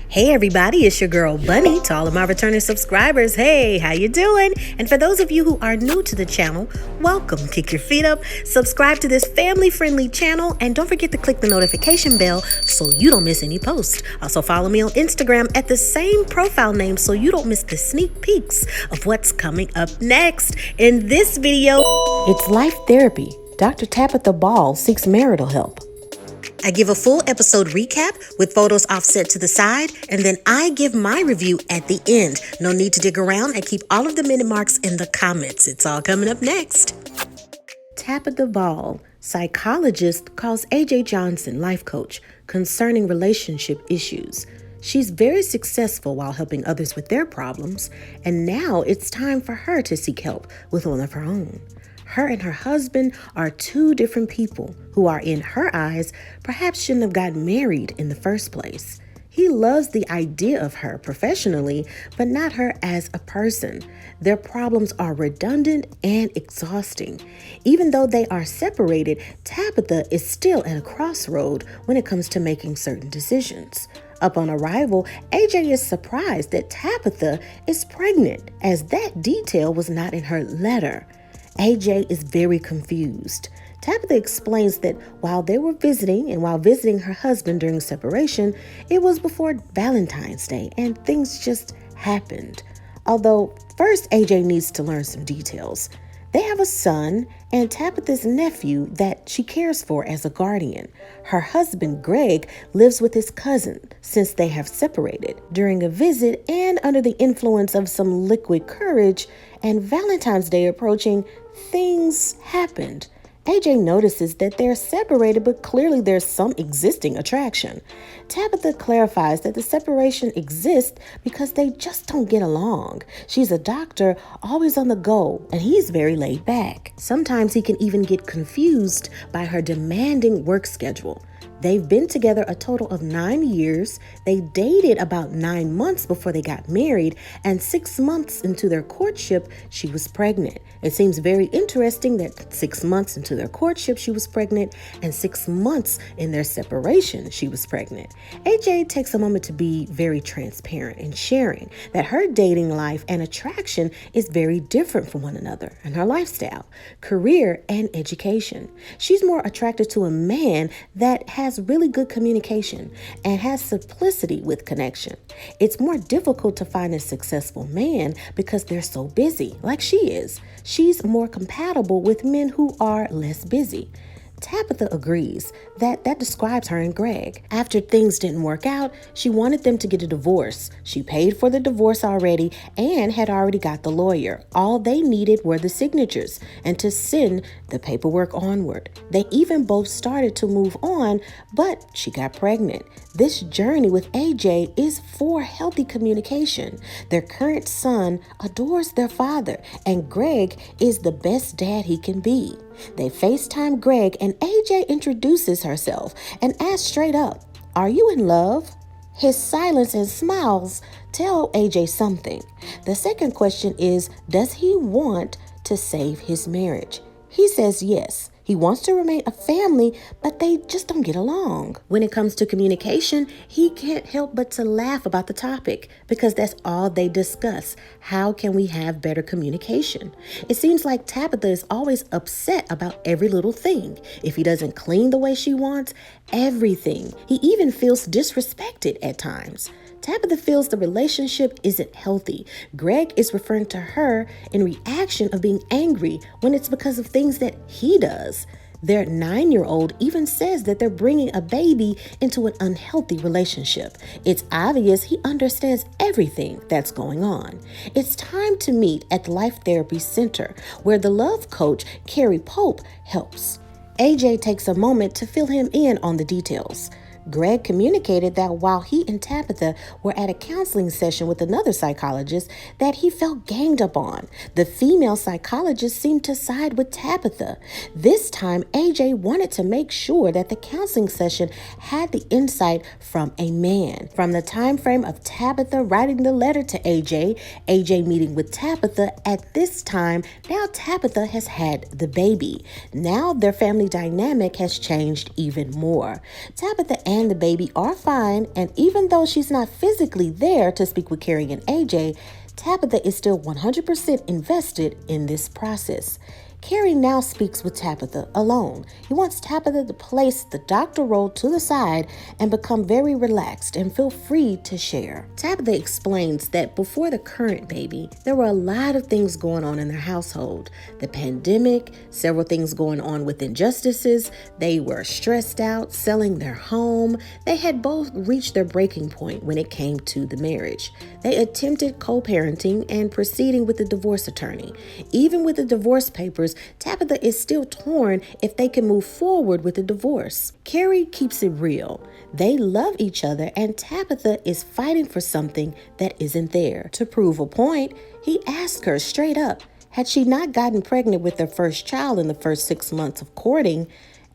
Hey everybody, it's your girl Bunny. To all of my returning subscribers, hey, how you doing? And for those of you who are new to the channel, welcome. Kick your feet up, subscribe to this family-friendly channel, and don't forget to click the notification bell so you don't miss any posts. Also follow me on Instagram at the same profile name so you don't miss the sneak peeks of what's coming up next. In this video, it's life therapy. Dr. Tabitha Ball seeks marital help. I give a full episode recap with photos offset to the side, and then I give my review at the end. No need to dig around. I keep all of the minute marks in the comments. It's all coming up next. Tabitha Ball, psychologist, calls AJ Johnson, life coach, concerning relationship issues. She's very successful while helping others with their problems, and now it's time for her to seek help with one of her own. Her and her husband are two different people who are, in her eyes, perhaps shouldn't have gotten married in the first place. He loves the idea of her professionally, but not her as a person. Their problems are redundant and exhausting. Even though they are separated, Tabitha is still at a crossroad when it comes to making certain decisions. Upon arrival, AJ is surprised that Tabitha is pregnant, as that detail was not in her letter. AJ is very confused. Tabitha explains that while they were visiting and while visiting her husband during separation, it was before Valentine's Day and things just happened. Although first AJ needs to learn some details. They have a son and Tabitha's nephew that she cares for as a guardian. Her husband, Greg, lives with his cousin since they have separated. During a visit and under the influence of some liquid courage and Valentine's Day approaching, things happened. AJ notices that they're separated, but clearly there's some existing attraction. Tabitha clarifies that the separation exists because they just don't get along. She's a doctor, always on the go, and he's very laid back. Sometimes he can even get confused by her demanding work schedule. They've been together a total of 9 years. They dated about 9 months before they got married, and 6 months into their courtship, she was pregnant. It seems very interesting that 6 months into their courtship, she was pregnant, and 6 months in their separation, she was pregnant. AJ takes a moment to be very transparent in sharing that her dating life and attraction is very different from one another, and her lifestyle, career, and education. She's more attracted to a man that has really good communication and has simplicity with connection. It's more difficult to find a successful man because they're so busy, like she is. She's more compatible with men who are less busy. Tabitha agrees that describes her and Greg. After things didn't work out, she wanted them to get a divorce. She paid for the divorce already and had already got the lawyer. All they needed were the signatures and to send the paperwork onward. They even both started to move on, but she got pregnant. This journey with AJ is for healthy communication. Their current son adores their father, and Greg is the best dad he can be. They FaceTime Greg, and AJ introduces herself and asks straight up, "Are you in love?" His silence and smiles tell AJ something. The second question is, does he want to save his marriage? He says yes. He wants to remain a family, but they just don't get along. When it comes to communication, he can't help but to laugh about the topic because that's all they discuss. How can we have better communication? It seems like Tabitha is always upset about every little thing. If he doesn't clean the way she wants, everything. He even feels disrespected at times. Tabitha feels the relationship isn't healthy. Greg is referring to her in reaction of being angry when it's because of things that he does. Their 9-year-old even says that they're bringing a baby into an unhealthy relationship. It's obvious he understands everything that's going on. It's time to meet at the Life Therapy Center, where the love coach, Carrie Pope, helps. AJ takes a moment to fill him in on the details. Greg communicated that while he and Tabitha were at a counseling session with another psychologist, that he felt ganged up on. The female psychologist seemed to side with Tabitha. This time, AJ wanted to make sure that the counseling session had the insight from a man. From the time frame of Tabitha writing the letter to AJ meeting with Tabitha at this time, now Tabitha has had the baby. Now their family dynamic has changed even more. Tabitha and the baby are fine, and even though she's not physically there to speak with Carrie and AJ, Tabitha is still 100% invested in this process. Carrie now speaks with Tabitha alone. He wants Tabitha to place the doctor role to the side and become very relaxed and feel free to share. Tabitha explains that before the current baby, there were a lot of things going on in their household. The pandemic, several things going on with injustices. They were stressed out, selling their home. They had both reached their breaking point when it came to the marriage. They attempted co-parenting and proceeding with the divorce attorney. Even with the divorce papers, Tabitha is still torn if they can move forward with the divorce. Carrie keeps it real. They love each other, and Tabitha is fighting for something that isn't there. To prove a point, he asked her straight up, had she not gotten pregnant with their first child in the first 6 months of courting,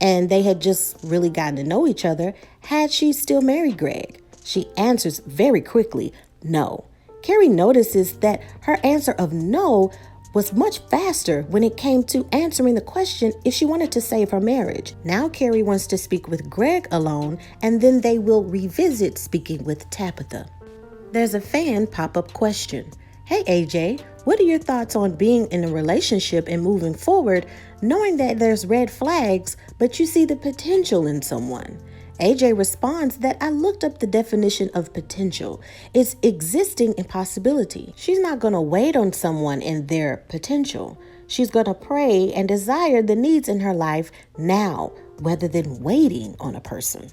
and they had just really gotten to know each other, had she still married Greg? She answers very quickly, no. Carrie notices that her answer of no was much faster when it came to answering the question if she wanted to save her marriage. Now Carrie wants to speak with Greg alone, and then they will revisit speaking with Tabitha. There's a fan pop-up question. Hey AJ, what are your thoughts on being in a relationship and moving forward, knowing that there's red flags, but you see the potential in someone? AJ responds that I looked up the definition of potential. It's existing in possibility. She's not going to wait on someone in their potential. She's going to pray and desire the needs in her life now, rather than waiting on a person.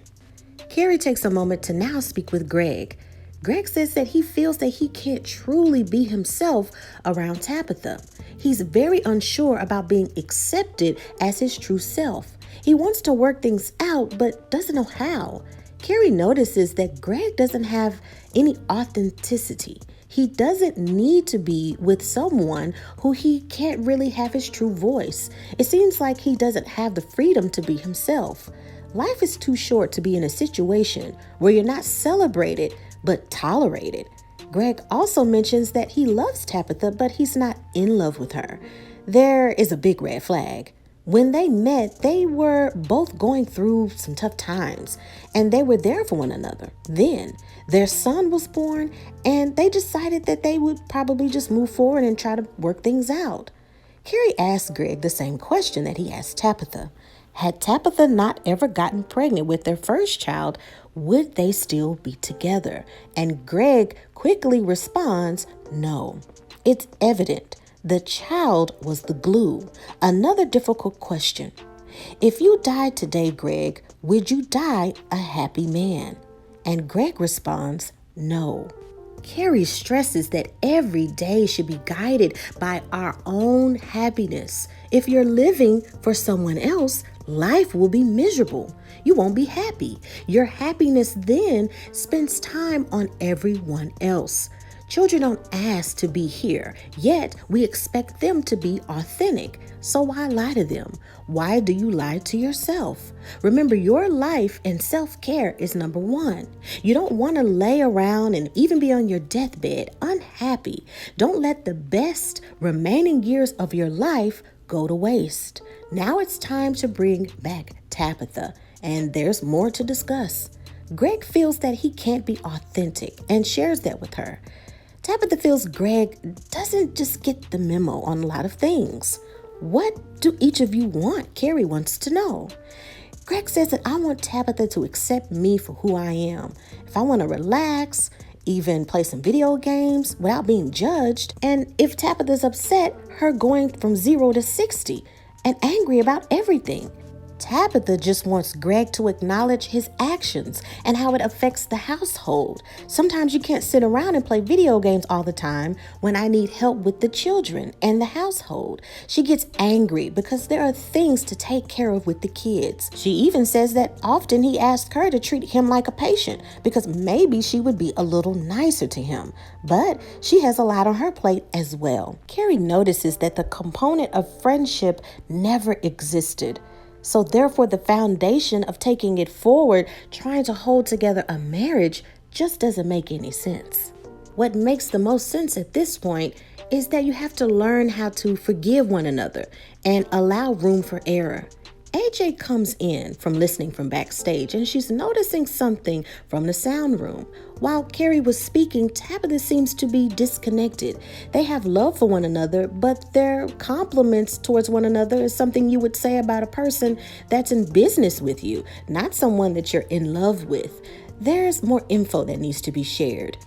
Carrie takes a moment to now speak with Greg. Greg says that he feels that he can't truly be himself around Tabitha. He's very unsure about being accepted as his true self. He wants to work things out, but doesn't know how. Carrie notices that Greg doesn't have any authenticity. He doesn't need to be with someone who he can't really have his true voice. It seems like he doesn't have the freedom to be himself. Life is too short to be in a situation where you're not celebrated, but tolerated. Greg also mentions that he loves Tabitha, but he's not in love with her. There is a big red flag. When they met, they were both going through some tough times, and they were there for one another. Then their son was born, and they decided that they would probably just move forward and try to work things out. Carrie asked Greg the same question that he asked Tabitha. Had Tabitha not ever gotten pregnant with their first child, would they still be together? And Greg quickly responds, no. It's evident. The child was the glue. Another difficult question. If you died today, Greg, would you die a happy man? And Greg responds, no. Carrie stresses that every day should be guided by our own happiness. If you're living for someone else, life will be miserable. You won't be happy. Your happiness then spends time on everyone else. Children don't ask to be here, yet we expect them to be authentic. So why lie to them? Why do you lie to yourself? Remember, your life and self-care is number one. You don't want to lay around and even be on your deathbed unhappy. Don't let the best remaining years of your life go to waste. Now it's time to bring back Tabitha, and there's more to discuss. Greg feels that he can't be authentic and shares that with her. Tabitha feels Greg doesn't just get the memo on a lot of things. What do each of you want? Carrie wants to know. Greg says that I want Tabitha to accept me for who I am. If I want to relax, even play some video games without being judged, and if Tabitha's upset, her going from 0 to 60 and angry about everything. Tabitha just wants Greg to acknowledge his actions and how it affects the household. Sometimes you can't sit around and play video games all the time when I need help with the children and the household. She gets angry because there are things to take care of with the kids. She even says that often he asks her to treat him like a patient because maybe she would be a little nicer to him. But she has a lot on her plate as well. Carrie notices that the component of friendship never existed. So therefore, the foundation of taking it forward, trying to hold together a marriage, just doesn't make any sense. What makes the most sense at this point is that you have to learn how to forgive one another and allow room for error. AJ comes in from listening from backstage and she's noticing something from the sound room. While Carrie was speaking, Tabitha seems to be disconnected. They have love for one another, but their compliments towards one another is something you would say about a person that's in business with you, not someone that you're in love with. There's more info that needs to be shared.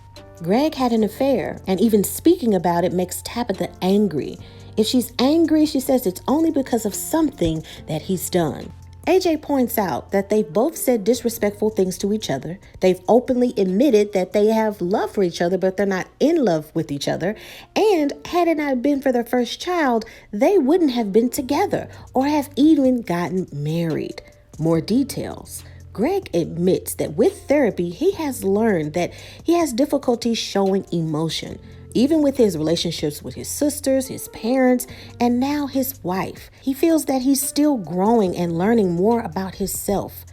Greg had an affair, and even speaking about it makes Tabitha angry. If she's angry, she says it's only because of something that he's done. AJ points out that they've both said disrespectful things to each other. They've openly admitted that they have love for each other, but they're not in love with each other. And had it not been for their first child, they wouldn't have been together or have even gotten married. More details. Greg admits that with therapy, he has learned that he has difficulty showing emotion, even with his relationships with his sisters, his parents, and now his wife. He feels that he's still growing and learning more about himself.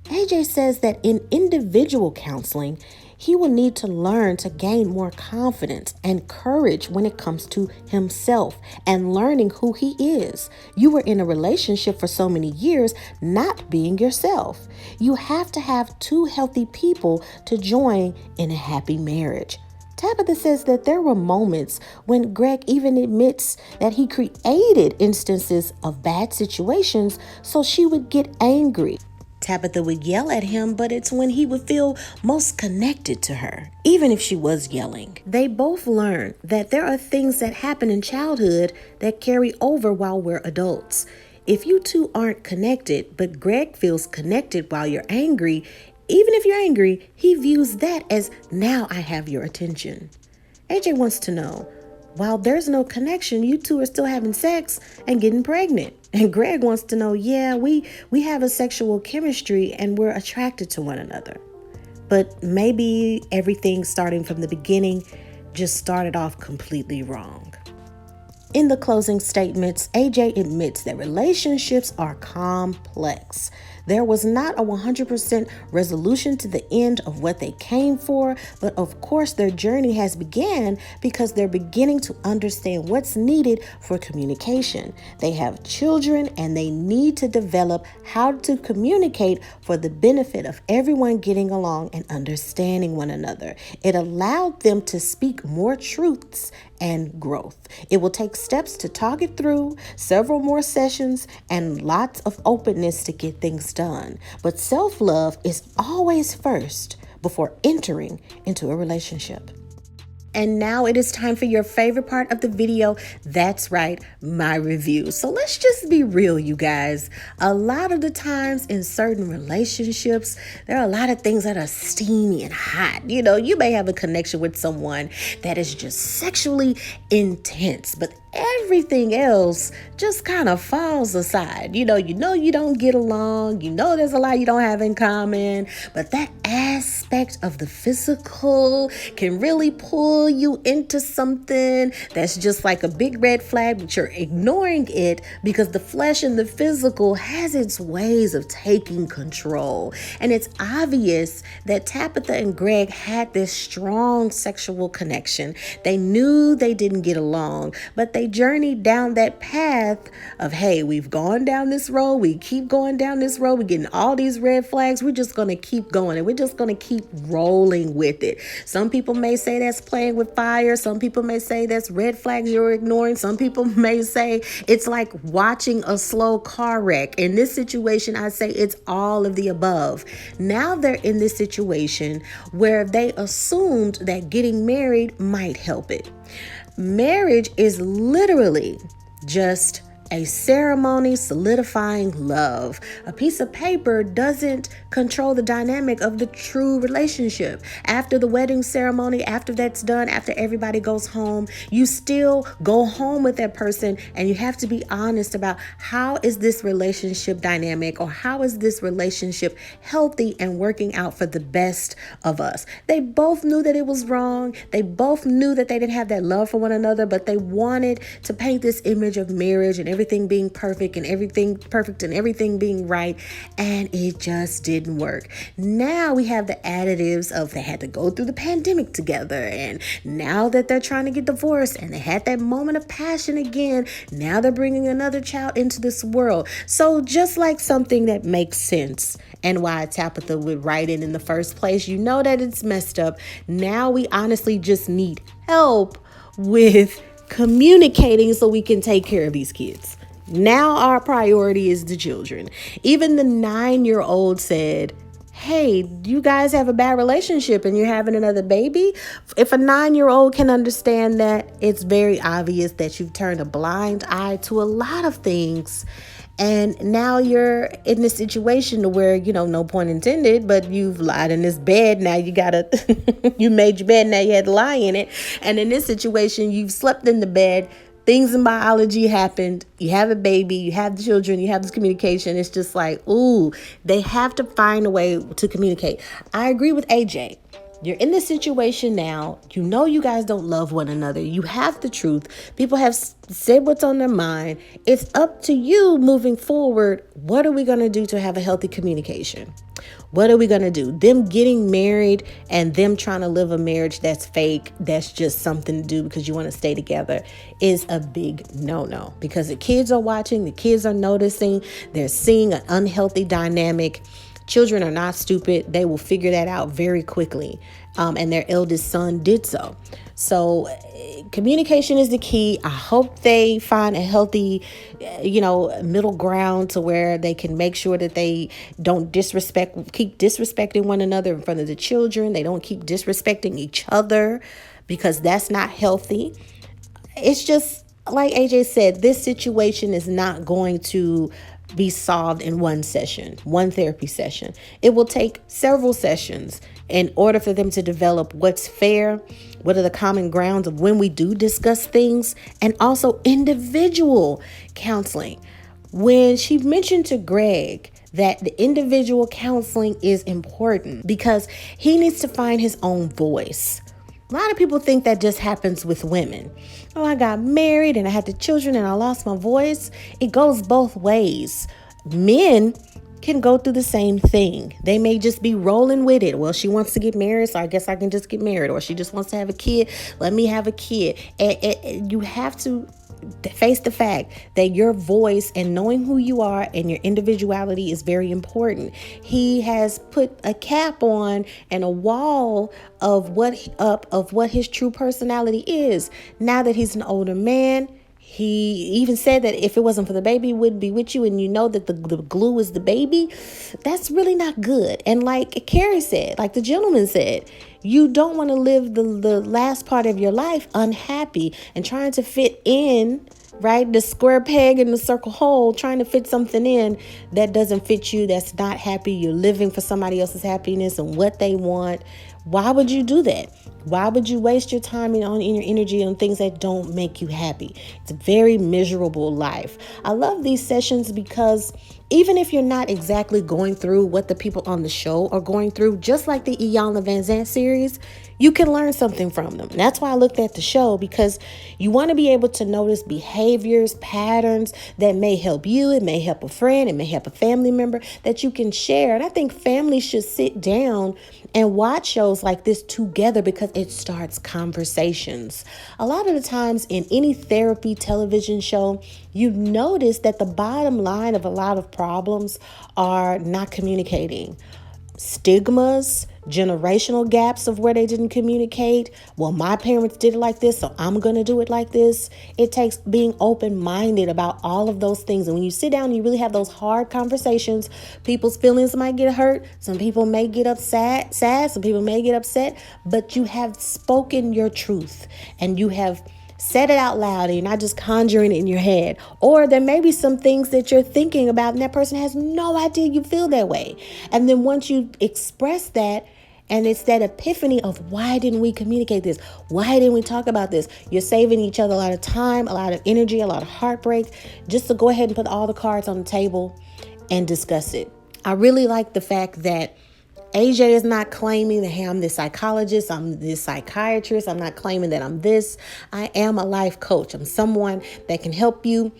AJ says that in individual counseling, he will need to learn to gain more confidence and courage when it comes to himself and learning who he is. You were in a relationship for so many years not being yourself. You have to have two healthy people to join in a happy marriage. Tabitha says that there were moments when Greg even admits that he created instances of bad situations so she would get angry. Tabitha would yell at him, but it's when he would feel most connected to her, even if she was yelling. They both learn that there are things that happen in childhood that carry over while we're adults. If you two aren't connected, but Greg feels connected while you're angry, even if you're angry, he views that as, now I have your attention. AJ wants to know, while there's no connection, you two are still having sex and getting pregnant. And Greg wants to know, yeah, we have a sexual chemistry and we're attracted to one another. But maybe everything starting from the beginning just started off completely wrong. In the closing statements, AJ admits that relationships are complex. There was not a 100% resolution to the end of what they came for, but of course their journey has began because they're beginning to understand what's needed for communication. They have children and they need to develop how to communicate for the benefit of everyone getting along and understanding one another. It allowed them to speak more truths and growth. It will take steps to talk it through, several more sessions, and lots of openness to get things done. But self-love is always first before entering into a relationship. And now it is time for your favorite part of the video. That's right, my review. So let's just be real, you guys. A lot of the times in certain relationships, there are a lot of things that are steamy and hot. You know, you may have a connection with someone that is just sexually intense, but everything else just kind of falls aside. You know you don't get along. You know there's a lot you don't have in common, but that aspect of the physical can really pull you into something that's just like a big red flag, but you're ignoring it because the flesh and the physical has its ways of taking control. And it's obvious that Tabitha and Greg had this strong sexual connection. They knew they didn't get along, but they journeyed down that path of, hey, we've gone down this road. We keep going down this road. We're getting all these red flags. We're just going to keep going and we're just going to keep rolling with it. Some people may say that's playing with fire. Some people may say that's red flags you're ignoring. Some people may say it's like watching a slow car wreck. In this situation, I say it's all of the above. Now they're in this situation where they assumed that getting married might help it. Marriage is literally just a ceremony solidifying love. A piece of paper doesn't control the dynamic of the true relationship. After the wedding ceremony, after that's done, after everybody goes home, you still go home with that person and you have to be honest about how is this relationship dynamic or how is this relationship healthy and working out for the best of us. They both knew that it was wrong. They both knew that they didn't have that love for one another, but they wanted to paint this image of marriage and everything being perfect and everything being right. And it just didn't work. Now we have the additives of they had to go through the pandemic together. And now that they're trying to get divorced and they had that moment of passion again, now they're bringing another child into this world. So just like something that makes sense and why Tabitha would write it in the first place, you know that it's messed up. Now we honestly just need help with communicating so we can take care of these kids. Now our priority is the children. Even the 9-year-old said, hey, you guys have a bad relationship and you're having another baby. If a 9-year-old can understand that, it's very obvious that you've turned a blind eye to a lot of things. And now you're in this situation to where, no pun intended, but you've lied in this bed. Now you you made your bed. Now you had to lie in it. And in this situation, you've slept in the bed. Things in biology happened. You have a baby, you have the children, you have this communication. It's just like, ooh, they have to find a way to communicate. I agree with AJ. You're in this situation now. You know you guys don't love one another. You have the truth. People have said what's on their mind. It's up to you moving forward. What are we going to do to have a healthy communication? What are we going to do? Them getting married and them trying to live a marriage that's fake, that's just something to do because you want to stay together, is a big no-no. Because the kids are watching, the kids are noticing, they're seeing an unhealthy dynamic. Children are not stupid. They will figure that out very quickly. And their eldest son did so. So communication is the key. I hope they find a healthy, middle ground to where they can make sure that they don't keep disrespecting one another in front of the children. They don't keep disrespecting each other because that's not healthy. It's just like AJ said, this situation is not going to be solved in one therapy session. It will take several sessions in order for them to develop what's fair, what are the common grounds of when we do discuss things, and also individual counseling. When she mentioned to Greg that the individual counseling is important because he needs to find his own voice. A lot of people think that just happens with women. Oh, I got married and I had the children and I lost my voice. It goes both ways. Men can go through the same thing. They may just be rolling with it. Well, she wants to get married, so I guess I can just get married. Or she just wants to have a kid. Let me have a kid. And you have to face the fact that your voice and knowing who you are and your individuality is very important. He has put a cap on and a wall of what his true personality is. Now that he's an older man, he even said that if it wasn't for the baby, he wouldn't be with you, and you know that the glue is the baby. That's really not good. And like Carrie said, like the gentleman said, you don't want to live the last part of your life unhappy and trying to fit in, right? The square peg in the circle hole, trying to fit something in that doesn't fit you, that's not happy. You're living for somebody else's happiness and what they want. Why would you do that? Why would you waste your time and your energy on things that don't make you happy? It's a very miserable life. I love these sessions because even if you're not exactly going through what the people on the show are going through, just like the Iyanla Vanzant series, you can learn something from them. And that's why I looked at the show, because you want to be able to notice behaviors, patterns that may help you. It may help a friend. It may help a family member that you can share. And I think families should sit down and watch shows like this together because it starts conversations. A lot of the times in any therapy television show, you notice that the bottom line of a lot of problems are not communicating. Stigmas, generational gaps of where they didn't communicate. Well, my parents did it like this, so I'm going to do it like this. It takes being open-minded about all of those things. And when you sit down and you really have those hard conversations, people's feelings might get hurt. Some people may get sad. Some people may get upset. But you have spoken your truth and you have said it out loud, and you're not just conjuring it in your head. Or there may be some things that you're thinking about and that person has no idea you feel that way. And then once you express that, and it's that epiphany of why didn't we communicate this? Why didn't we talk about this? You're saving each other a lot of time, a lot of energy, a lot of heartbreak, just to go ahead and put all the cards on the table and discuss it. I really like the fact that AJ is not claiming that, hey, I'm this psychologist, I'm this psychiatrist. I'm not claiming that I'm this. I am a life coach. I'm someone that can help you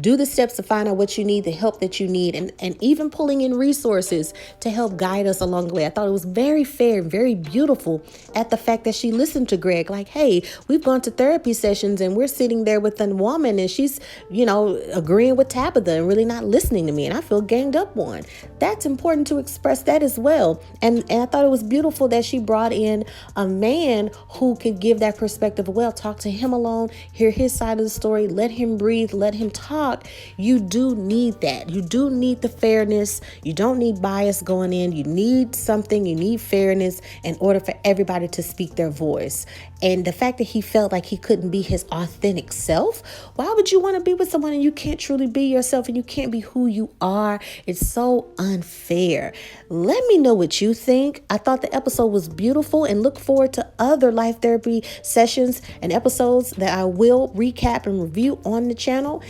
do the steps to find out what you need, the help that you need, and even pulling in resources to help guide us along the way. I thought it was very fair, very beautiful at the fact that she listened to Greg. Like, hey, we've gone to therapy sessions and we're sitting there with a woman and she's, agreeing with Tabitha and really not listening to me. And I feel ganged up on. That's important to express that as well. And I thought it was beautiful that she brought in a man who could give that perspective. Well, talk to him alone, hear his side of the story, let him breathe, let him talk. You do need that. You do need the fairness. You don't need bias going in. You need something. You need fairness in order for everybody to speak their voice. And the fact that he felt like he couldn't be his authentic self, why would you want to be with someone and you can't truly be yourself and you can't be who you are? It's so unfair. Let me know what you think. I thought the episode was beautiful and look forward to other life therapy sessions and episodes that I will recap and review on the channel.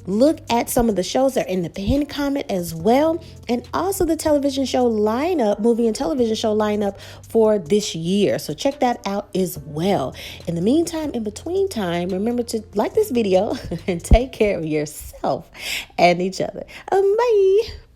Look at some of the shows that are in the pinned comment as well. And also the television show lineup, movie and television show lineup for this year. So check that out as well. In the meantime, in between time, remember to like this video and take care of yourself and each other. Bye.